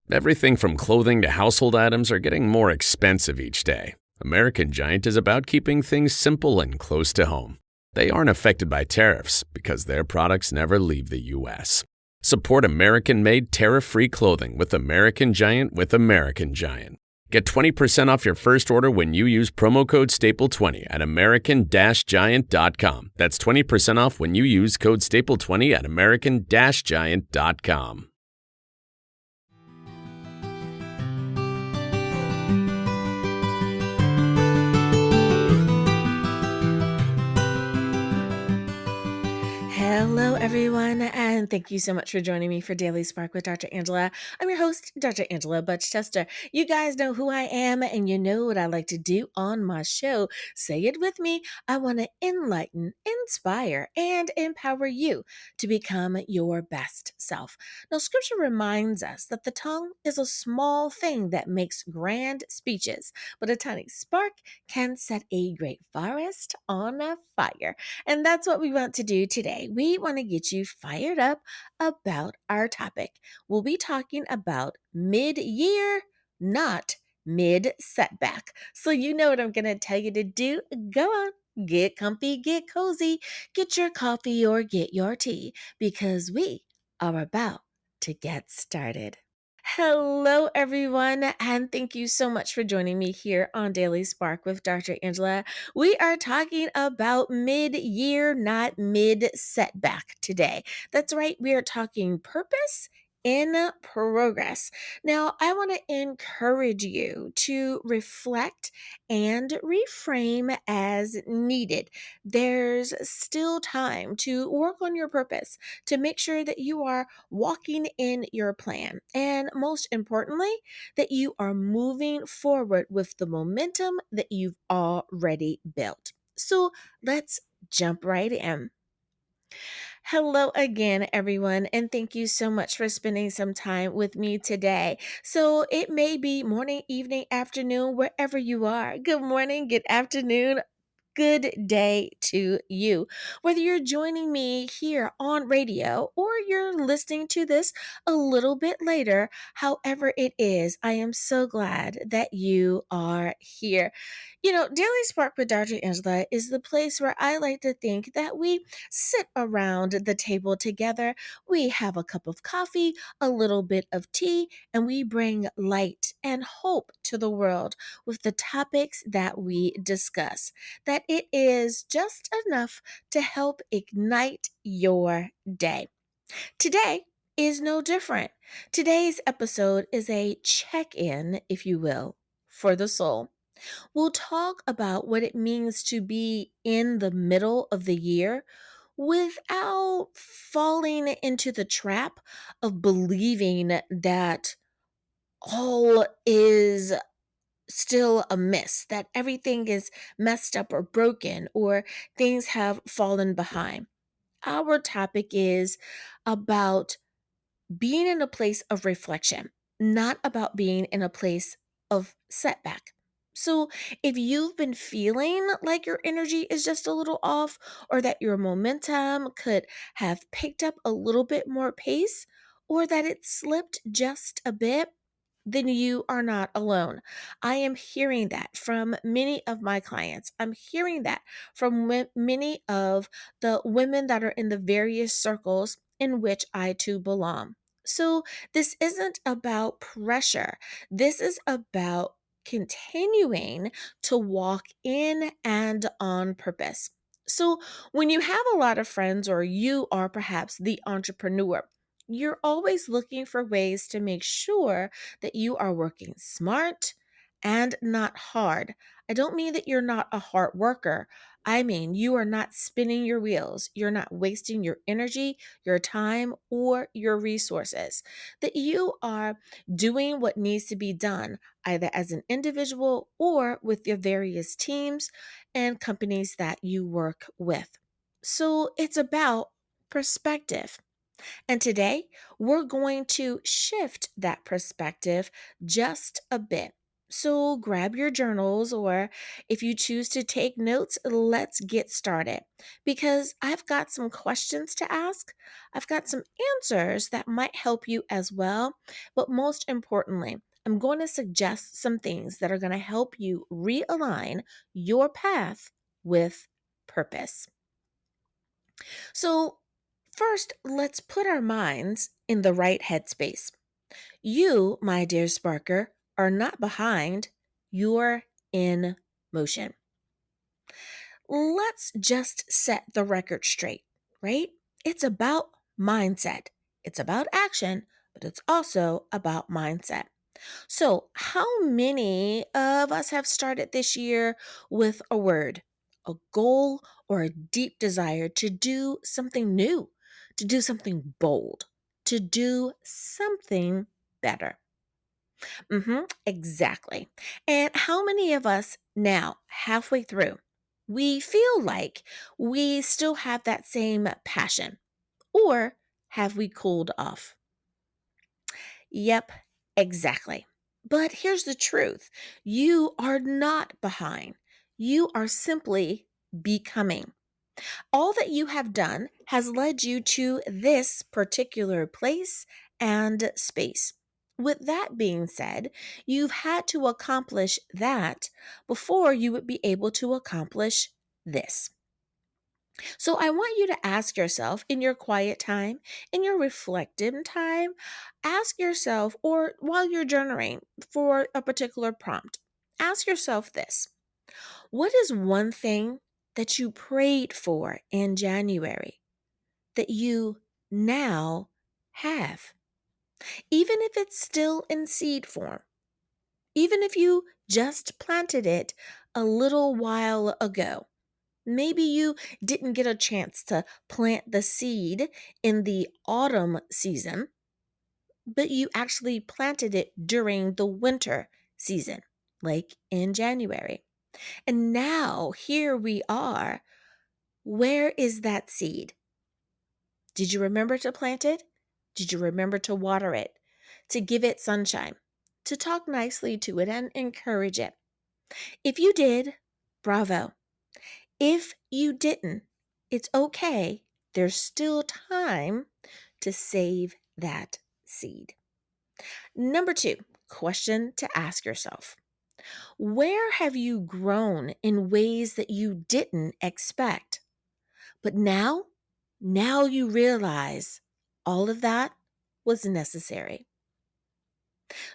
Everything from clothing to household items are getting more expensive each day. American Giant is about keeping things simple and close to home. They aren't affected by tariffs because their products never leave the U.S. Support American-made tariff-free clothing with American Giant with American Giant. Get 20% off your first order when you use promo code STAPLE20 at american-giant.com. That's 20% off when you use code STAPLE20 at american-giant.com. Hello, everyone, and thank you so much for joining me for Daily Spark with Dr. Angela. I'm your host, Dr. Angela Butch-Tester. You guys know who I am, and you know what I like to do on my show. Say it with me. I want to enlighten, inspire, and empower you to become your best self. Now, Scripture reminds us that the tongue is a small thing that makes grand speeches, but a tiny spark can set a great forest on a fire. And that's what we want to do today. We want to get you fired up about our topic. We'll be talking about mid-year, not mid-setback. So you know what I'm going to tell you to do. Go on. Get comfy, get cozy, get your coffee or get your tea because we are about to get started. Hello, everyone, and thank you so much for joining me here on Daily Spark with Dr. Angela. We are talking about mid-year, not mid-setback today. That's right, we are talking purpose in progress. Now, I want to encourage you to reflect and reframe as needed. There's still time to work on your purpose, to make sure that you are walking in your plan, and most importantly, that you are moving forward with the momentum that you've already built. So let's jump right in. Hello again, everyone, and thank you so much for spending some time with me today. So it may be morning, evening, afternoon, wherever you are. Good morning, good afternoon, good day to you. Whether you're joining me here on radio or you're listening to this a little bit later, however it is, I am so glad that you are here. You know, Daily Spark with Dr. Angela is the place where I like to think that we sit around the table together. We have a cup of coffee, a little bit of tea, and we bring light and hope to the world with the topics that we discuss, that it is just enough to help ignite your day. Today is no different. Today's episode is a check in, if you will, for the soul. We'll talk about what it means to be in the middle of the year without falling into the trap of believing that all is still amiss, that everything is messed up or broken, or things have fallen behind. Our topic is about being in a place of reflection, not about being in a place of setback. So, if you've been feeling like your energy is just a little off, or that your momentum could have picked up a little bit more pace, or that it slipped just a bit, then you are not alone. I am hearing that from many of my clients. I'm hearing that from many of the women that are in the various circles in which I too belong. So, this isn't about pressure. This is about continuing to walk in and on purpose. So, when you have a lot of friends, or you are perhaps the entrepreneur, you're always looking for ways to make sure that you are working smart and not hard. I don't mean that you're not a hard worker. I mean, you are not spinning your wheels. You're not wasting your energy, your time, or your resources. That you are doing what needs to be done, either as an individual or with your various teams and companies that you work with. So it's about perspective. And today, we're going to shift that perspective just a bit. So grab your journals, or if you choose to take notes, let's get started. Because I've got some questions to ask, I've got some answers that might help you as well. But most importantly, I'm going to suggest some things that are going to help you realign your path with purpose. So, first, let's put our minds in the right headspace. You, my dear Sparker, are not behind, you're in motion. Let's just set the record straight, right? It's about mindset. It's about action, but it's also about mindset. So, how many of us have started this year with a word, a goal, or a deep desire to do something new, to do something bold, to do something better? Exactly. And how many of us now, halfway through, we feel like we still have that same passion? Or have we cooled off? Yep, exactly. But here's the truth: you are not behind, you are simply becoming. All that you have done has led you to this particular place and space. With that being said, you've had to accomplish that before you would be able to accomplish this. So I want you to ask yourself in your quiet time, in your reflective time, ask yourself, or while you're journaling for a particular prompt, ask yourself this: what is one thing that you prayed for in January that you now have? Even if it's still in seed form, even if you just planted it a little while ago. Maybe you didn't get a chance to plant the seed in the autumn season, but you actually planted it during the winter season, like in January. And now here we are. Where is that seed? Did you remember to plant it? Did you remember to water it, to give it sunshine, to talk nicely to it and encourage it? If you did, bravo. If you didn't, it's okay. There's still time to save that seed. Number two, question to ask yourself: where have you grown in ways that you didn't expect? But now you realize all of that was necessary.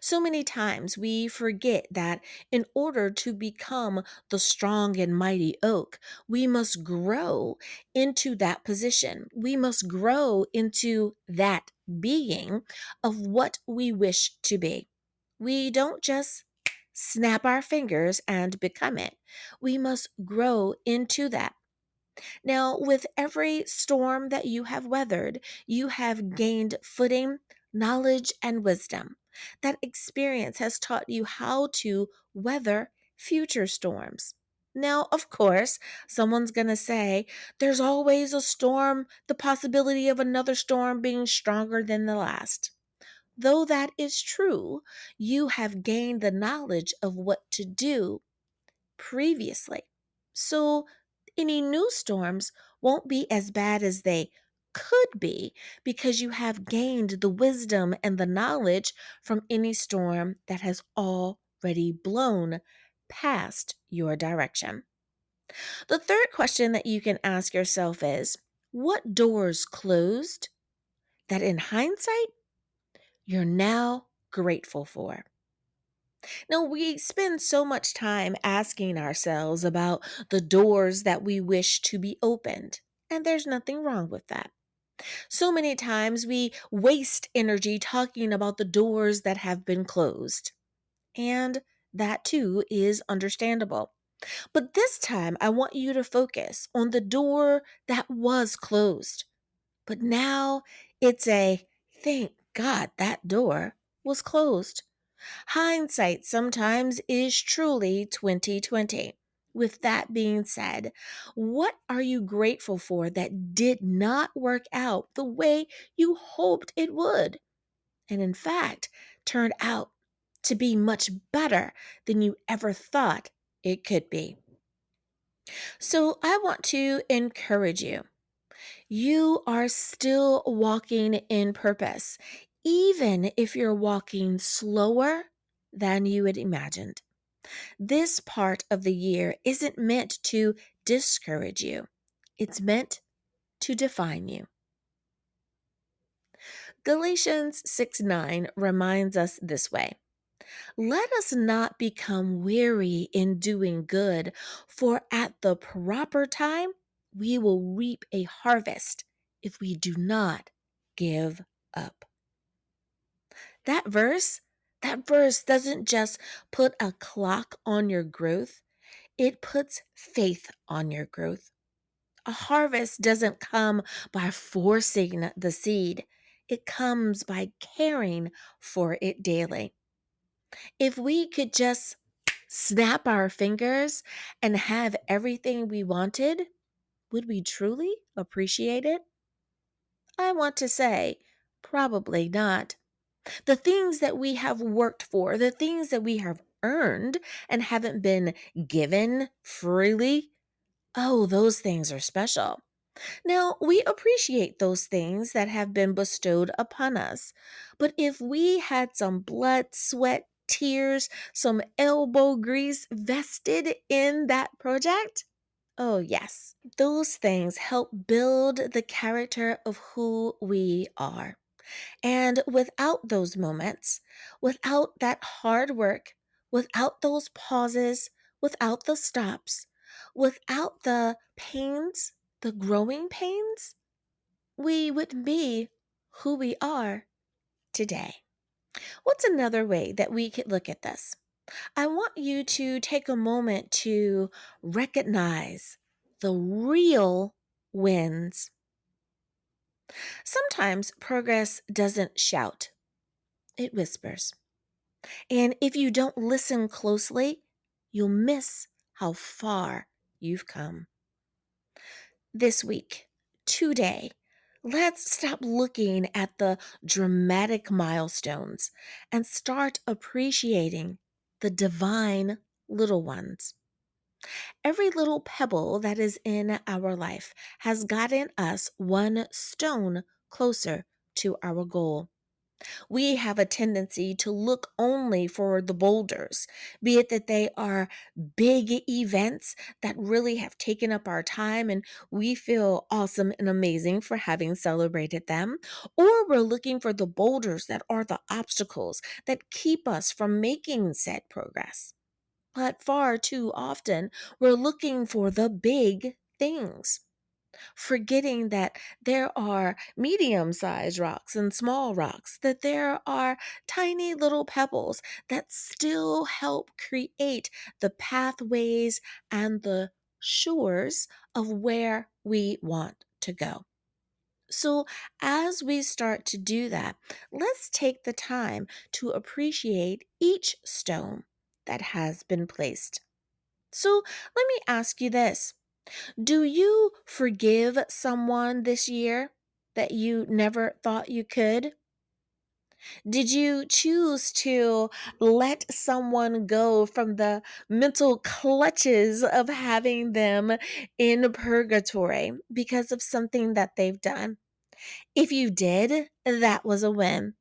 So many times we forget that in order to become the strong and mighty oak, we must grow into that position. We must grow into that being of what we wish to be. We don't just snap our fingers and become it. We must grow into that. Now, with every storm that you have weathered, you have gained footing, knowledge, and wisdom. That experience has taught you how to weather future storms. Now, of course, someone's going to say there's always a storm, the possibility of another storm being stronger than the last. Though that is true, you have gained the knowledge of what to do previously. So any new storms won't be as bad as they could be because you have gained the wisdom and the knowledge from any storm that has already blown past your direction. The third question that you can ask yourself is: what doors closed that in hindsight you're now grateful for? Now, we spend so much time asking ourselves about the doors that we wish to be opened, and there's nothing wrong with that. So many times we waste energy talking about the doors that have been closed, and that too is understandable. But this time, I want you to focus on the door that was closed. But now it's a thank God that door was closed. Hindsight sometimes is truly 2020. With that being said, what are you grateful for that did not work out the way you hoped it would? And in fact, turned out to be much better than you ever thought it could be. So I want to encourage you. You are still walking in purpose, even if you're walking slower than you had imagined. This part of the year isn't meant to discourage you, it's meant to define you. Galatians 6:9 reminds us this way. Let us not become weary in doing good, for at the proper time we will reap a harvest if we do not give up. That verse, that verse doesn't just put a clock on your growth, it puts faith on your growth. A harvest doesn't come by forcing the seed. It comes by caring for it daily. If we could just snap our fingers and have everything we wanted, would we truly appreciate it? I want to say, probably not. The things that we have worked for, the things that we have earned and haven't been given freely, oh, those things are special. Now, we appreciate those things that have been bestowed upon us. But if we had some blood, sweat, tears, some elbow grease vested in that project, oh, yes, those things help build the character of who we are. And without those moments, without that hard work, without those pauses, without the stops, without the pains, the growing pains, we wouldn't be who we are today. What's another way that we could look at this? I want you to take a moment to recognize the real wins. Sometimes progress doesn't shout, it whispers. And if you don't listen closely, you'll miss how far you've come. This week, today, let's stop looking at the dramatic milestones and start appreciating the divine little ones. Every little pebble that is in our life has gotten us one stone closer to our goal. We have a tendency to look only for the boulders, be it that they are big events that really have taken up our time and we feel awesome and amazing for having celebrated them, or we're looking for the boulders that are the obstacles that keep us from making said progress. But far too often, we're looking for the big things, forgetting that there are medium sized rocks and small rocks, that there are tiny little pebbles that still help create the pathways and the shores of where we want to go. So, as we start to do that, let's take the time to appreciate each stone that has been placed. So, let me ask you this. Do you forgive someone this year that you never thought you could? Did you choose to let someone go from the mental clutches of having them in purgatory because of something that they've done? If you did, that was a win.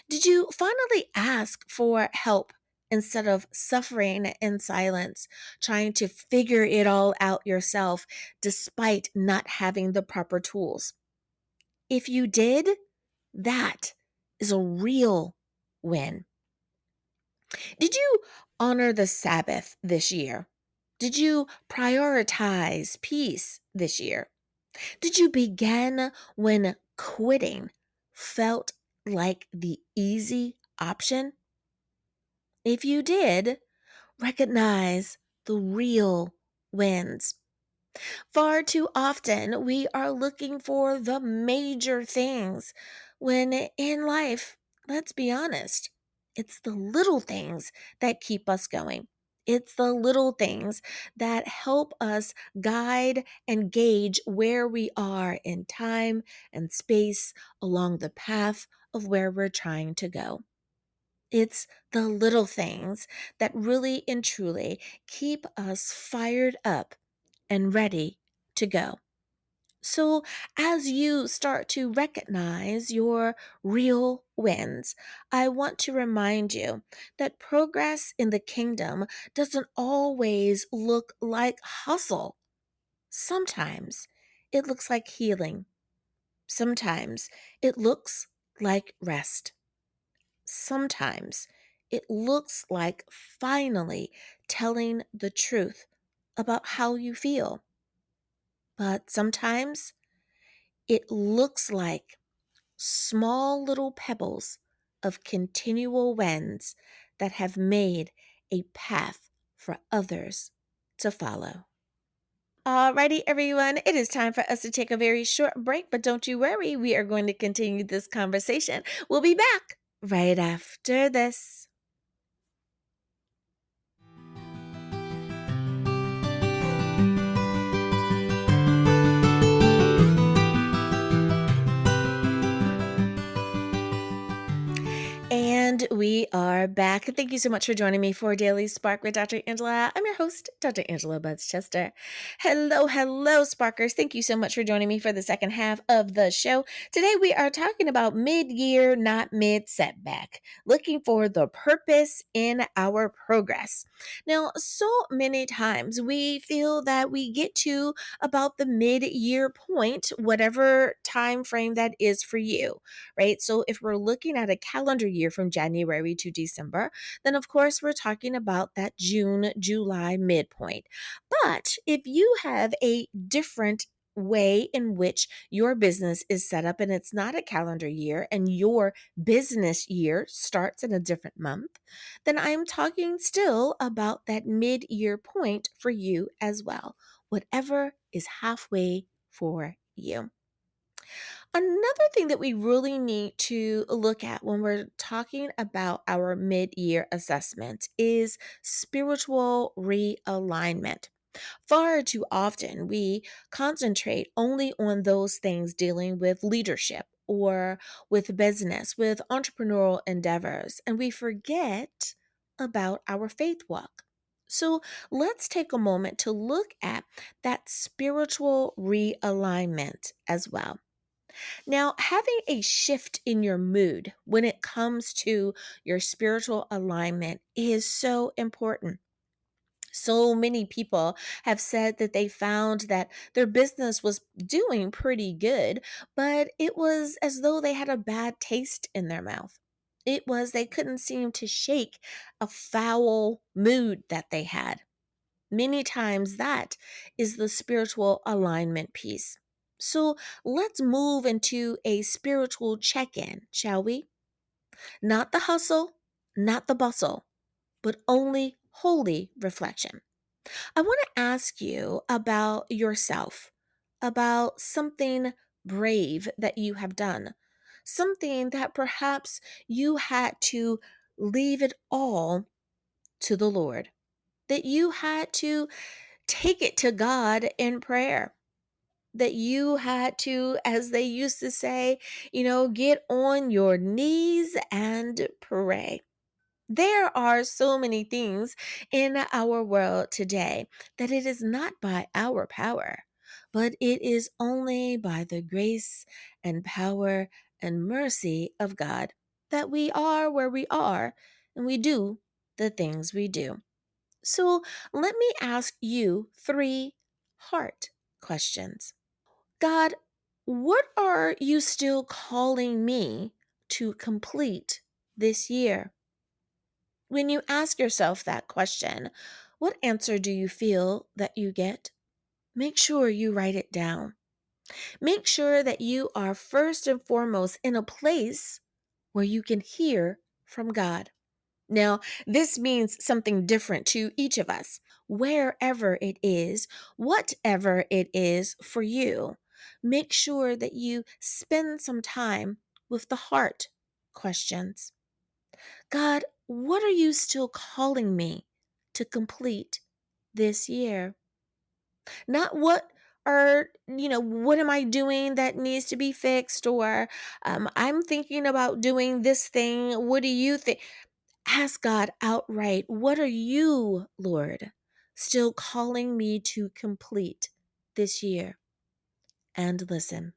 Did you finally ask for help instead of suffering in silence, trying to figure it all out yourself despite not having the proper tools? If you did, that is a real win. Did you honor the Sabbath this year? Did you prioritize peace this year? Did you begin when quitting felt like the easy option? If you did, recognize the real wins. Far too often, we are looking for the major things when in life, let's be honest, it's the little things that keep us going. It's the little things that help us guide and gauge where we are in time and space along the path of where we're trying to go. It's the little things that really and truly keep us fired up and ready to go. So, as you start to recognize your real wins, I want to remind you that progress in the kingdom doesn't always look like hustle. Sometimes it looks like healing. Sometimes it looks like rest. Sometimes it looks like finally telling the truth about how you feel. But sometimes it looks like small little pebbles of continual winds that have made a path for others to follow. Alrighty, everyone, it is time for us to take a very short break, but don't you worry, we are going to continue this conversation. We'll be back right after this. And we are back. Thank you so much for joining me for Daily Spark with Dr. Angela. I'm your host, Dr. Angela Chester. Hello, Sparkers. Thank you so much for joining me for the second half of the show. Today we are talking about mid-year, not mid-setback, looking for the purpose in our progress. Now, so many times we feel that we get to about the mid-year point, whatever time frame that is for you, right? So if we're looking at a calendar year from January to December, then of course we're talking about that June, July midpoint. But if you have a different way in which your business is set up and it's not a calendar year and your business year starts in a different month, then I'm talking still about that mid-year point for you as well, whatever is halfway for you. Another thing that we really need to look at when we're talking about our mid year assessment is spiritual realignment. Far too often, we concentrate only on those things dealing with leadership or with business, with entrepreneurial endeavors, and we forget about our faith walk. So let's take a moment to look at that spiritual realignment as well. Now, having a shift in your mood when it comes to your spiritual alignment is so important. So many people have said that they found that their business was doing pretty good, but it was as though they had a bad taste in their mouth. It was they couldn't seem to shake a foul mood that they had. Many times that is the spiritual alignment piece. So let's move into a spiritual check in, shall we? Not the hustle, not the bustle, but only holy reflection. I want to ask you about yourself, about something brave that you have done, something that perhaps you had to leave it all to the Lord, that you had to take it to God in prayer, that you had to, as they used to say, get on your knees and pray. There are so many things in our world today that it is not by our power, but it is only by the grace and power and mercy of God that we are where we are and we do the things we do. So let me ask you three heart questions. God, what are you still calling me to complete this year? When you ask yourself that question, what answer do you feel that you get? Make sure you write it down. Make sure that you are first and foremost in a place where you can hear from God. Now, this means something different to each of us, wherever it is, whatever it is for you. Make sure that you spend some time with the heart questions. God, what are you still calling me to complete this year? Not what am I doing that needs to be fixed, or I'm thinking about doing this thing. What do you think? Ask God outright, what are you, Lord, still calling me to complete this year? And listen.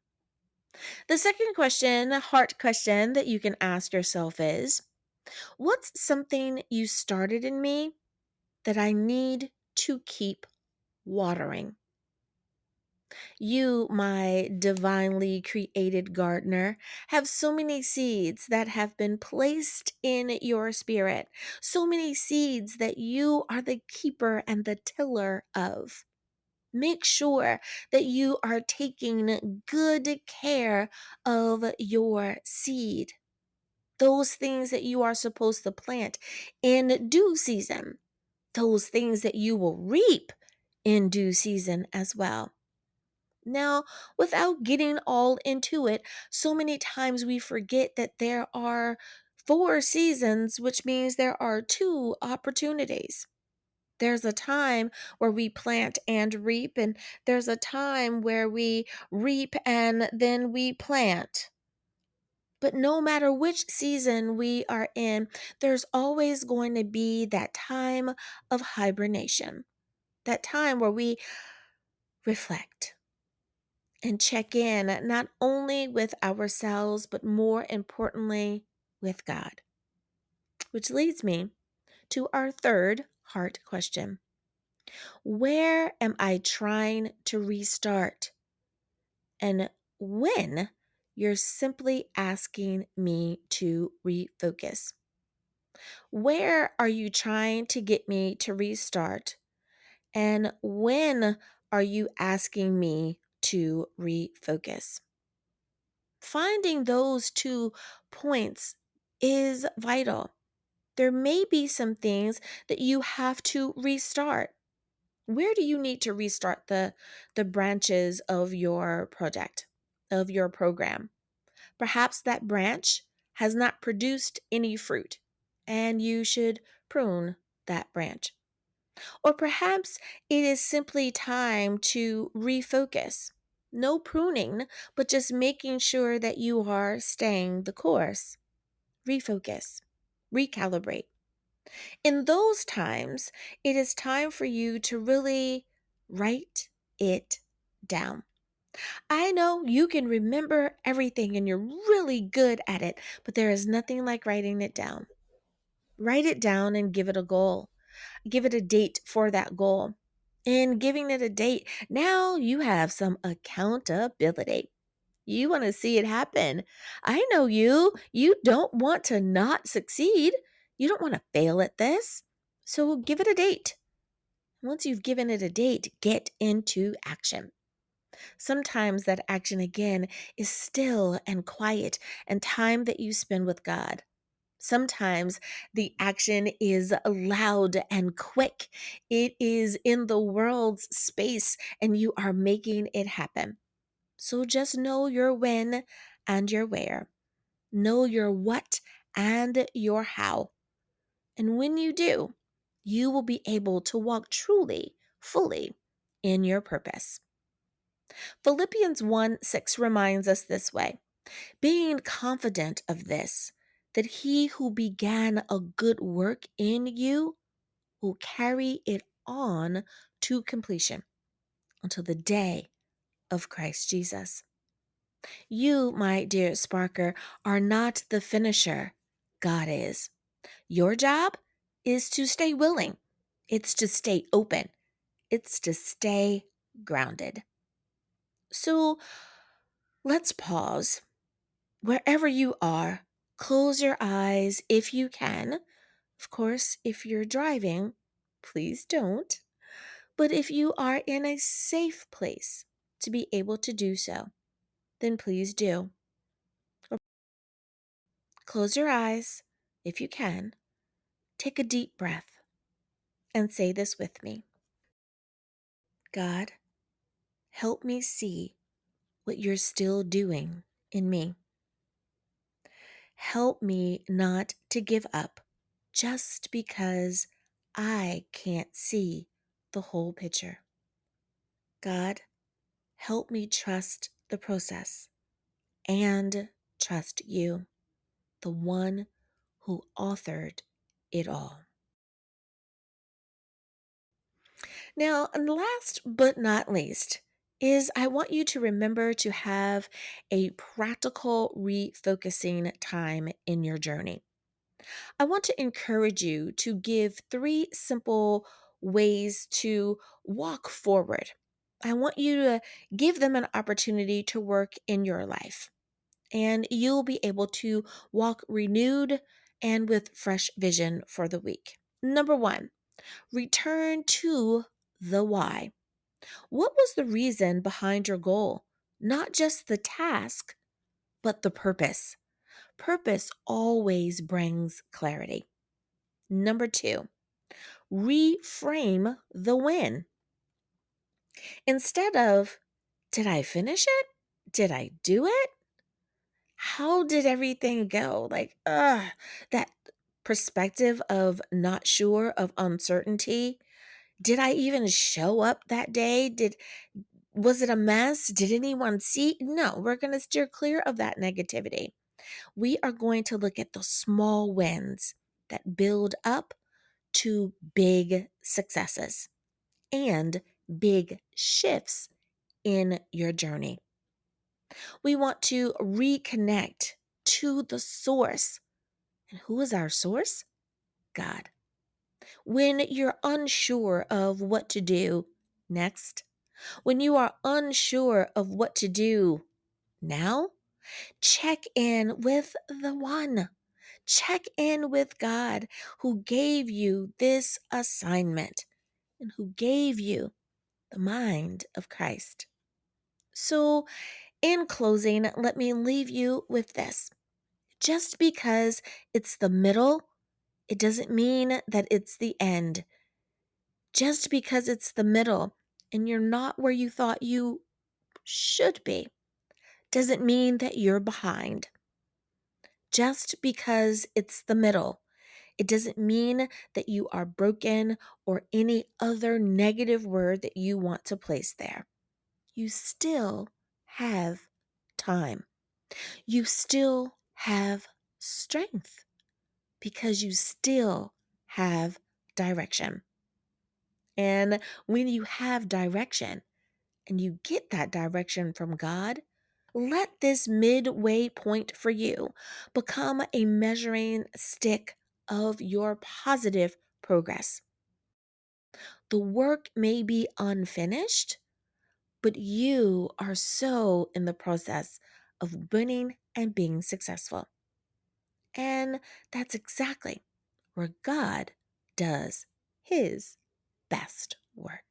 The second question, heart question that you can ask yourself is, what's something you started in me that I need to keep watering? You, my divinely created gardener, have so many seeds that have been placed in your spirit, so many seeds that you are the keeper and the tiller of. Make sure that you are taking good care of your seed, those things that you are supposed to plant in due season, those things that you will reap in due season as well. Now, without getting all into it, so many times we forget that there are 4 seasons, which means there are 2 opportunities. There's a time where we plant and reap, and there's a time where we reap and then we plant. But no matter which season we are in, there's always going to be that time of hibernation, that time where we reflect and check in not only with ourselves, but more importantly, with God. Which leads me to our third heart question. Where am I trying to restart? And when you're simply asking me to refocus? Where are you trying to get me to restart? And when are you asking me to refocus? Finding those 2 points is vital. There may be some things that you have to restart. Where do you need to restart the branches of your project, of your program? Perhaps that branch has not produced any fruit and you should prune that branch. Or perhaps it is simply time to refocus. No pruning, but just making sure that you are staying the course. Refocus, recalibrate. In those times, it is time for you to really write it down. I know you can remember everything and you're really good at it, but there is nothing like writing it down. Write it down and give it a goal. Give it a date for that goal. In giving it a date, now you have some accountability. You want to see it happen. I know you. You don't want to not succeed. You don't want to fail at this. So give it a date. Once you've given it a date, get into action. Sometimes that action again is still and quiet and time that you spend with God. Sometimes the action is loud and quick. It is in the world's space and you are making it happen. So just know your when and your where. Know your what and your how. And when you do, you will be able to walk truly, fully in your purpose. Philippians 1:6 reminds us this way, being confident of this, that he who began a good work in you will carry it on to completion until the day of Christ Jesus. You, my dear Sparker, are not the finisher. God is. Your job is to stay willing. It's to stay open. It's to stay grounded. So let's pause. Wherever you are, close your eyes if you can. Of course, if you're driving, please don't. But if you are in a safe place to be able to do so, then please do. Close your eyes if you can. Take a deep breath and say this with me. God, help me see what you're still doing in me. Help me not to give up just because I can't see the whole picture. God, help me trust the process and trust you, the one who authored it all. Now, and last but not least, is I want you to remember to have a practical refocusing time in your journey. I want to encourage you to give three simple ways to walk forward. I want you to give them an opportunity to work in your life, and you'll be able to walk renewed and with fresh vision for the week. Number one, return to the why. What was the reason behind your goal? Not just the task, but the purpose. Purpose always brings clarity. Number two, reframe the win. Instead of, did I finish it? Did I do it? How did everything go? That perspective of not sure, of uncertainty. Did I even show up that day? Was it a mess? Did anyone see? No, we're going to steer clear of that negativity. We are going to look at the small wins that build up to big successes and big shifts in your journey. We want to reconnect to the source. And who is our source? God. When you're unsure of what to do next, when you are unsure of what to do now, check in with the one. Check in with God who gave you this assignment and who gave you the mind of Christ. So, in closing, let me leave you with this. Just because it's the middle, it doesn't mean that it's the end. Just because it's the middle and you're not where you thought you should be, doesn't mean that you're behind. Just because it's the middle, it doesn't mean that you are broken or any other negative word that you want to place there. You still have time. You still have strength because you still have direction. And when you have direction and you get that direction from God, let this midway point for you become a measuring stick of your positive progress. The work may be unfinished, but you are so in the process of winning and being successful. And that's exactly where God does his best work.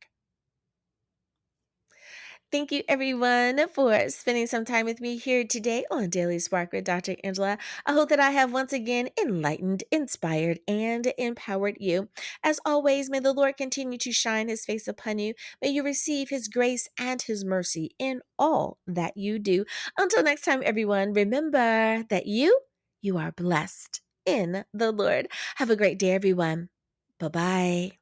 Thank you, everyone, for spending some time with me here today on Daily Spark with Dr. Angela. I hope that I have once again enlightened, inspired, and empowered you. As always, may the Lord continue to shine his face upon you. May you receive his grace and his mercy in all that you do. Until next time, everyone, remember that you are blessed in the Lord. Have a great day, everyone. Bye-bye.